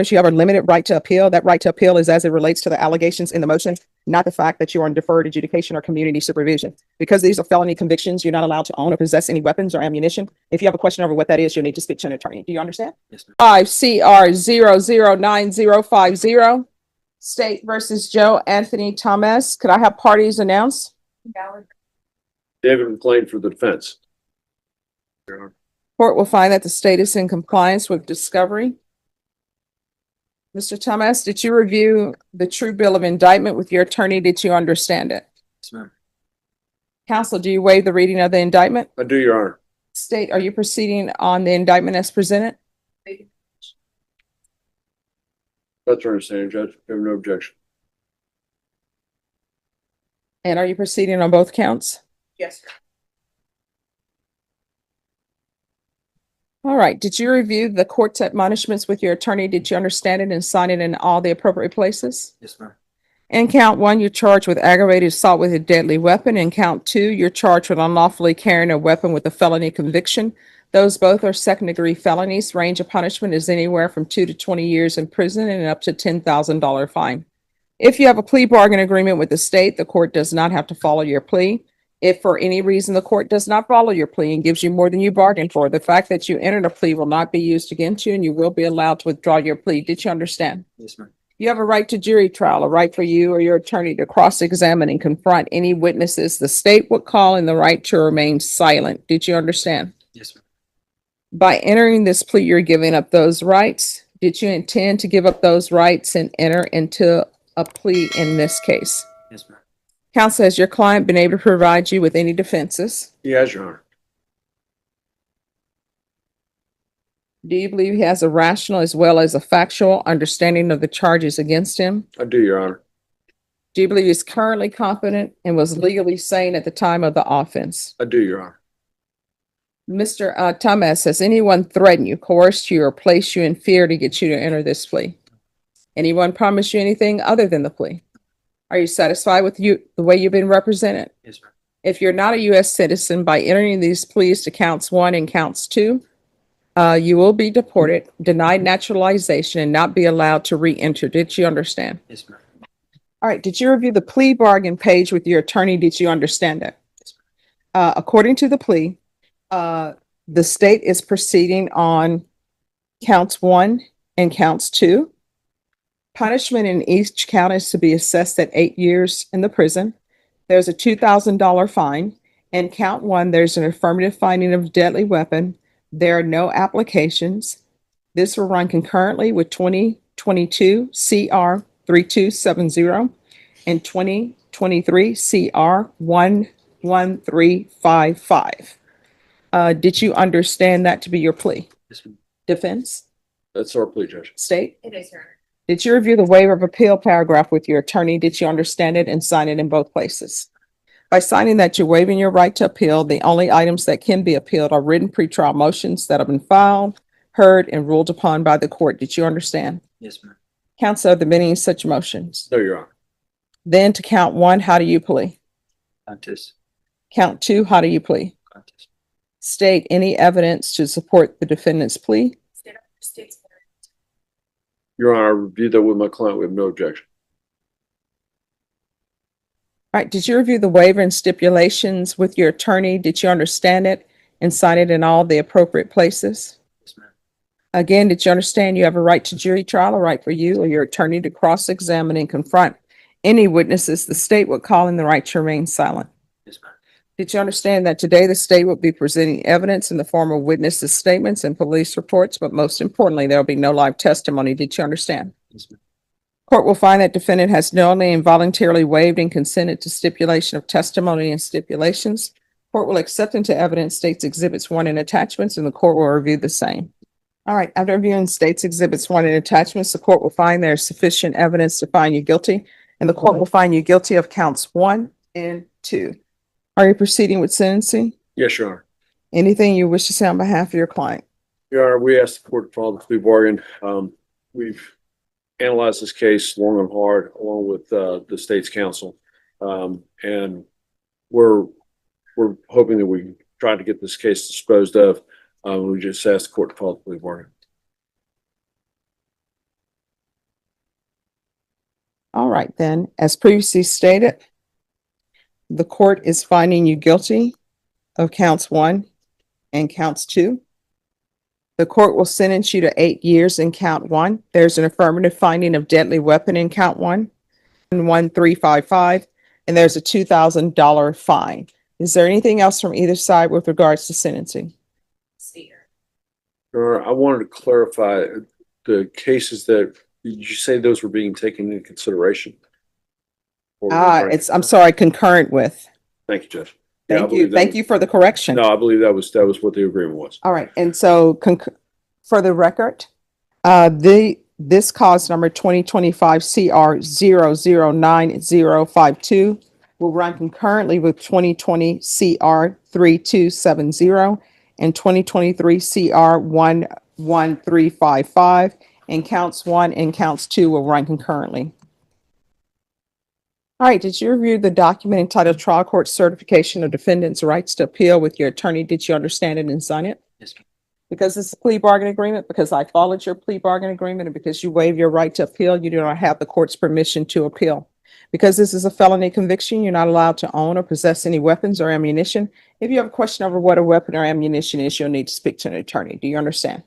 You have a limited right to appeal. That right to appeal is as it relates to the allegations in the motion, not the fact that you are in deferred adjudication or community supervision. Because these are felony convictions, you're not allowed to own or possess any weapons or ammunition. If you have a question over what that is, you'll need to speak to an attorney. Do you understand? Yes, ma'am. 5CR009050. State versus Joe Anthony Thomas. Could I have parties announced? David McLean for the defense. Court will find that the state is in compliance with discovery. Mr. Thomas, did you review the true bill of indictment with your attorney? Did you understand it? Yes, ma'am. Counsel, do you waive the reading of the indictment? I do, Your Honor. State, are you proceeding on the indictment as presented? That's our understanding, Judge. We have no objection. And are you proceeding on both counts? Yes, sir. All right. Did you review the court's admonishments with your attorney? Did you understand it and sign it in all the appropriate places? Yes, ma'am. In count one, you're charged with aggravated assault with a deadly weapon. In count two, you're charged with unlawfully carrying a weapon with a felony conviction. Those both are second-degree felonies. Range of punishment is anywhere from 2 to 20 years in prison and up to $10,000 fine. If you have a plea bargain agreement with the state, the court does not have to follow your plea. If for any reason the court does not follow your plea and gives you more than you bargained for, the fact that you entered a plea will not be used against you and you will be allowed to withdraw your plea. Did you understand? Yes, ma'am. You have a right to jury trial, a right for you or your attorney to cross-examine and confront any witnesses the state would call, and the right to remain silent. Did you understand? Yes, ma'am. By entering this plea, you're giving up those rights. Did you intend to give up those rights and enter into a plea in this case? Yes, ma'am. Counsel, has your client been able to provide you with any defenses? Yes, Your Honor. Do you believe he has a rational as well as a factual understanding of the charges against him? I do, Your Honor. Do you believe he's currently competent and was legally sane at the time of the offense? I do, Your Honor. Mr. Thomas, has anyone threatened you, coerced you, or placed you in fear to get you to enter this plea? Anyone promised you anything other than the plea? Are you satisfied with the way you've been represented? Yes, ma'am. If you're not a U.S. citizen, by entering these pleas to counts 1 and counts 2, you will be deported, denied naturalization, and not be allowed to re-enter. Did you understand? Yes, ma'am. All right. Did you review the plea bargain page with your attorney? Did you understand it? Yes, ma'am. According to the plea, the state is proceeding on counts 1 and counts 2. Punishment in each count is to be assessed at 8 years in the prison. There's a $2,000 fine. In count 1, there's an affirmative finding of deadly weapon. There are no applications. This will run concurrently with 2022 CR 3270 and 2023 CR 11355. Did you understand that to be your plea? Yes, ma'am. Defense? That's our plea, Judge. State? It is, Your Honor. Did you review the waiver of appeal paragraph with your attorney? Did you understand it and sign it in both places? By signing that, you're waiving your right to appeal. The only items that can be appealed are written pretrial motions that have been filed, heard, and ruled upon by the court. Did you understand? Yes, ma'am. Counsel, are there many such motions? No, Your Honor. Then to count 1, how do you plea? Contest. Count 2, how do you plea? Contest. State any evidence to support the defendant's plea. State's Your Honor, I reviewed that with my client. We have no objection. All right. Did you review the waiver and stipulations with your attorney? Did you understand it and sign it in all the appropriate places? Yes, ma'am. Again, did you understand you have a right to jury trial, a right for you or your attorney to cross-examine and confront any witnesses the state would call in, the right to remain silent? Yes, ma'am. Did you understand that today the state will be presenting evidence in the form of witnesses' statements and police reports, but most importantly, there will be no live testimony? Did you understand? Yes, ma'am. Court will find that defendant has knowingly and voluntarily waived and consented to stipulation of testimony and stipulations. Court will accept into evidence states exhibits 1 and attachments, and the court will review the same. All right. After reviewing states exhibits 1 and attachments, the court will find there is sufficient evidence to find you guilty, and the court will find you guilty of counts 1 and 2. Are you proceeding with sentencing? Yes, Your Honor. Anything you wish to say on behalf of your client? Your Honor, we asked the court to follow the plea bargain. We've analyzed this case long and hard, along with the state's counsel, and we're hoping that we can try to get this case disposed of. We just asked the court to follow the plea bargain. All right, then, as previously stated, the court is finding you guilty of counts 1 and counts 2. The court will sentence you to 8 years in count 1. There's an affirmative finding of deadly weapon in count 1, 1355, and there's a $2,000 fine. Is there anything else from either side with regards to sentencing? Your Honor, I wanted to clarify the cases that, did you say those were being taken into consideration? I'm sorry, concurrent with. Thank you, Judge. Yeah, I Thank believe you. that Thank was- you for the correction. No, I believe that was what the agreement was. All right, and so for the record, this cause number 2025 CR 009052 will run concurrently with 2020 CR 3270 and 2023 CR 11355, and counts 1 and counts 2 will run concurrently. All right, did you review the document entitled Trial Court Certification of Defendant's Rights to Appeal with your attorney? Did you understand it and sign it? Yes, ma'am. Because it's a plea bargain agreement, because I followed your plea bargain agreement, and because you waive your right to appeal, you do not have the court's permission to appeal. Because this is a felony conviction, you're not allowed to own or possess any weapons or ammunition. If you have a question over what a weapon or ammunition is, you'll need to speak to an attorney. Do you understand?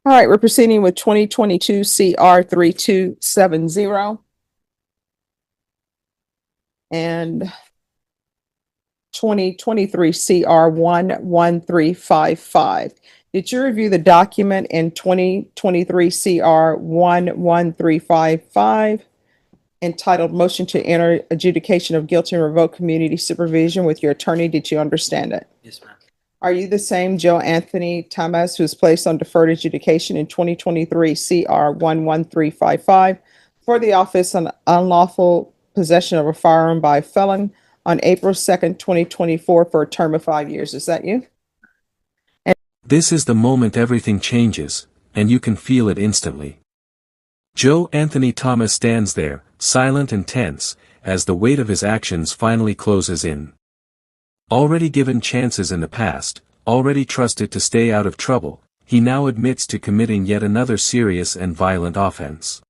All right, we're proceeding with 2022 CR 3270. And 2023 CR 11355. Did you review the document in 2023 CR 11355 entitled Motion to Enter Adjudication of Guilty and Revoke Community Supervision with your attorney? Did you understand it? Yes, ma'am. Are you the same Joe Anthony Thomas who was placed on deferred adjudication in 2023 CR 11355 for the office on unlawful possession of a firearm by a felon on April 2nd, 2024 for a term of 5 years? Is that you? This is the moment everything changes, and you can feel it instantly. Joe Anthony Thomas stands there, silent and tense, as the weight of his actions finally closes in. Already given chances in the past, already trusted to stay out of trouble, he now admits to committing yet another serious and violent offense.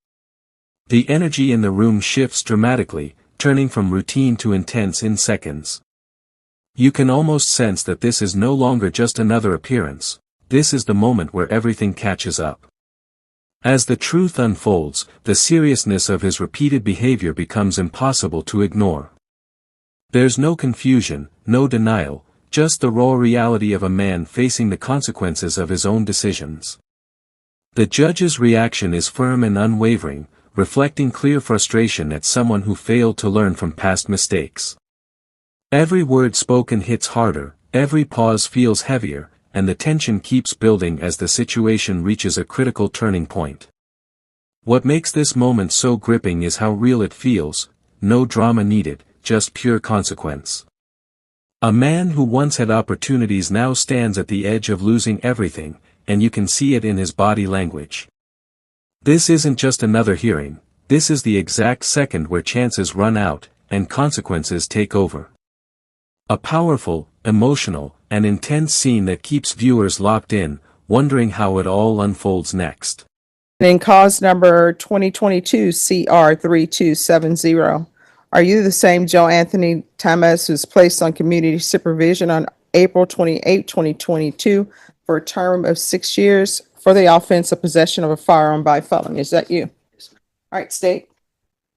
The energy in the room shifts dramatically, turning from routine to intense in seconds. You can almost sense that this is no longer just another appearance, this is the moment where everything catches up. As the truth unfolds, the seriousness of his repeated behavior becomes impossible to ignore. There's no confusion, no denial, just the raw reality of a man facing the consequences of his own decisions. The judge's reaction is firm and unwavering, reflecting clear frustration at someone who failed to learn from past mistakes. Every word spoken hits harder, every pause feels heavier, and the tension keeps building as the situation reaches a critical turning point. What makes this moment so gripping is how real it feels, no drama needed, just pure consequence. A man who once had opportunities now stands at the edge of losing everything, and you can see it in his body language. This isn't just another hearing, this is the exact second where chances run out, and consequences take over. A powerful, emotional, and intense scene that keeps viewers locked in, wondering how it all unfolds next. In cause number 2022 CR 3270, are you the same Joe Anthony Thomas who's placed on community supervision on April 28, 2022 for a term of 6 years for the offense of possession of a firearm by a felon? Is that you? Yes, ma'am. All right, state.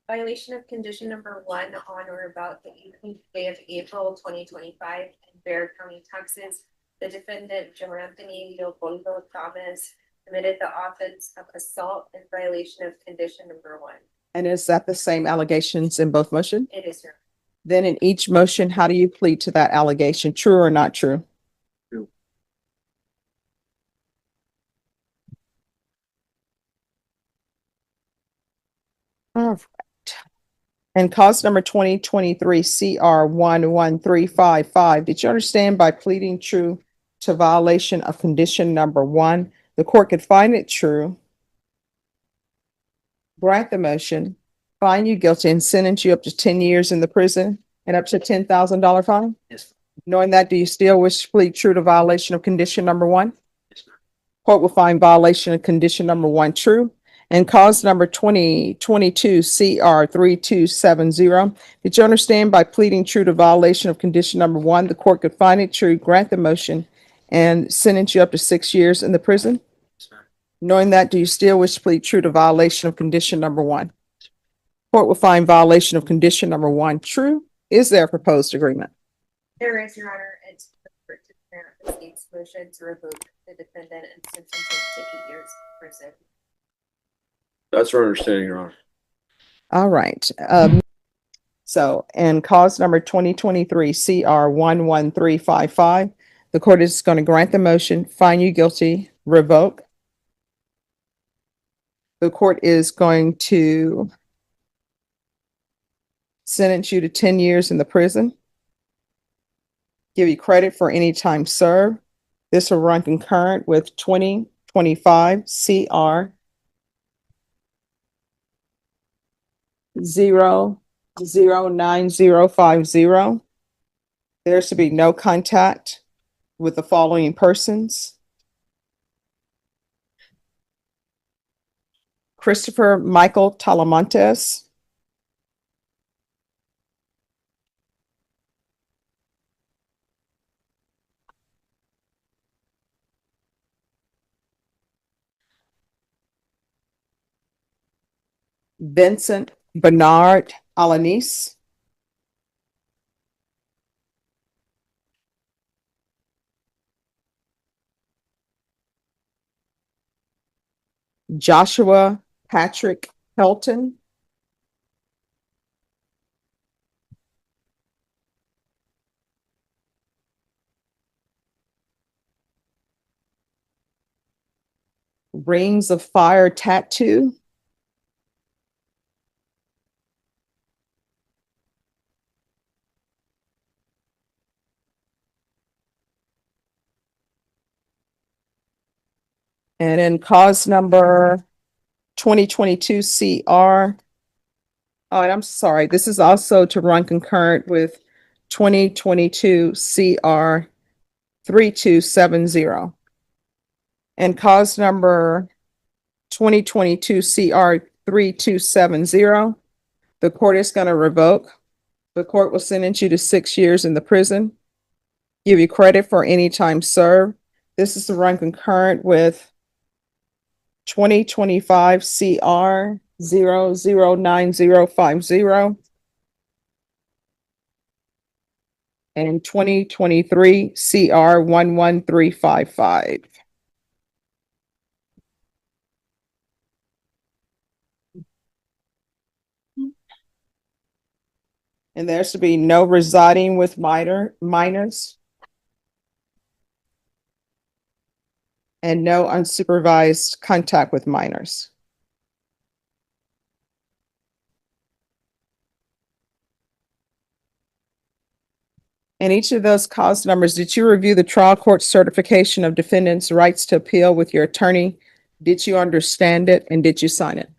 Violation of condition number 1 on or about the 18th day of April 2025 in Bexar County, Texas. The defendant, Joe Anthony Leopoldo Thomas, committed the offense of assault in violation of condition number 1. And is that the same allegations in both motions? It is, sir. Then in each motion, how do you plead to that allegation? True or not true? True. All right. And cause number 2023 CR 11355, did you understand by pleading true to violation of condition number 1, the court could find it true, grant the motion, find you guilty, and sentence you up to 10 years in the prison and up to $10,000 fine? Yes, Knowing that, do you still wish to plead true to violation of condition number 1? yes, ma'am. Court will find violation of condition number 1 true And cause number 2022 CR 3270. Did you understand by pleading true to violation of condition number 1, the court could find it true, grant the motion, and sentence you up to 6 years in the prison? Yes, ma'am. Knowing that, do you still wish to plead true to violation of condition number 1? Court will find violation of condition number 1 true. Is there a proposed agreement? There is, Your Honor, it's for to grant the state's motion to revoke the defendant and Simpson to 8 years in prison. That's our understanding, Your Honor. All right. So, and cause number 2023 CR 11355, the court is going to grant the motion, find you guilty, revoke. The court is going to sentence you to 10 years in the prison, give you credit for any time served. This will run concurrent with 2025 CR 09050. There's to be no contact with the following persons: Christopher Michael Talamontes, Vincent Bernard Alanis, Joshua Patrick Helton, Rings of Fire Tattoo, and then cause number 2022 CR. Oh, and I'm sorry, this is also to run concurrent with 2022 CR 3270. And cause number 2022 CR 3270, the court is going to revoke. The court will sentence you to 6 years in the prison, give you credit for any time served. This is to run concurrent with 2025 CR 009050 and 2023 CR 11355. And there's to be no residing with minors and no unsupervised contact with minors. And each of those cause numbers, did you review the trial court certification of defendant's rights to appeal with your attorney? Did you understand it and did you sign it?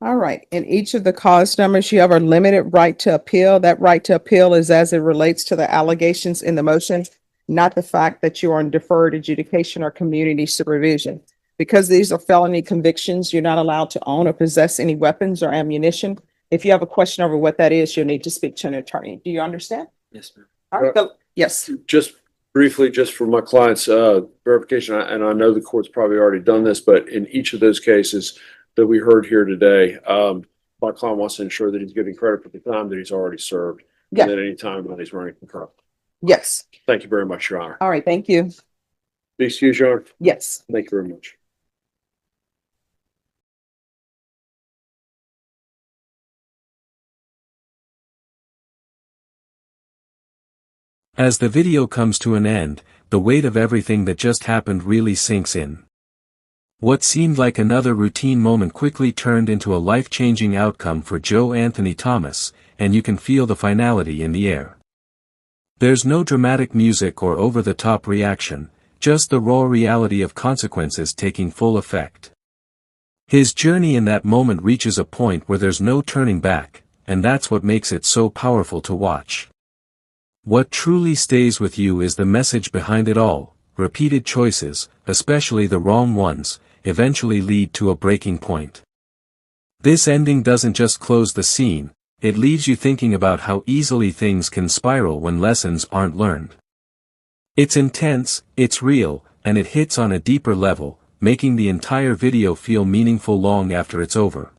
All right. In each of the cause numbers, you have a limited right to appeal. That right to appeal is as it relates to the allegations in the motion, not the fact that you are in deferred adjudication or community supervision. Because these are felony convictions, you're not allowed to own or possess any weapons or ammunition. If you have a question over what that is, you'll need to speak to an attorney. Do you understand? Yes, ma'am. All right. Yes. Just briefly, just for my client's verification, and I know the court's probably already done this, but in each of those cases that we heard here today, my client wants to ensure that he's getting credit for the time that he's already served. Yeah. And at any time when he's running concurrent. Yes. Thank you very much, Your Honor. All right. Thank you. Be excused, Your Honor. Yes. Thank you very much. As the video comes to an end, the weight of everything that just happened really sinks in. What seemed like another routine moment quickly turned into a life-changing outcome for Joe Anthony Thomas, and you can feel the finality in the air. There's no dramatic music or over-the-top reaction, just the raw reality of consequences taking full effect. His journey in that moment reaches a point where there's no turning back, and that's what makes it so powerful to watch. What truly stays with you is the message behind it all: repeated choices, especially the wrong ones, eventually lead to a breaking point. This ending doesn't just close the scene, it leaves you thinking about how easily things can spiral when lessons aren't learned. It's intense, it's real, and it hits on a deeper level, making the entire video feel meaningful long after it's over.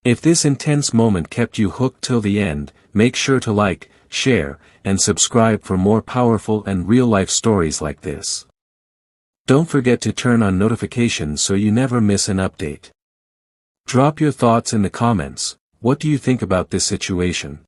If this intense moment kept you hooked till the end, make sure to like, share, and subscribe for more powerful and real-life stories like this. Don't forget to turn on notifications so you never miss an update. Drop your thoughts in the comments. What do you think about this situation?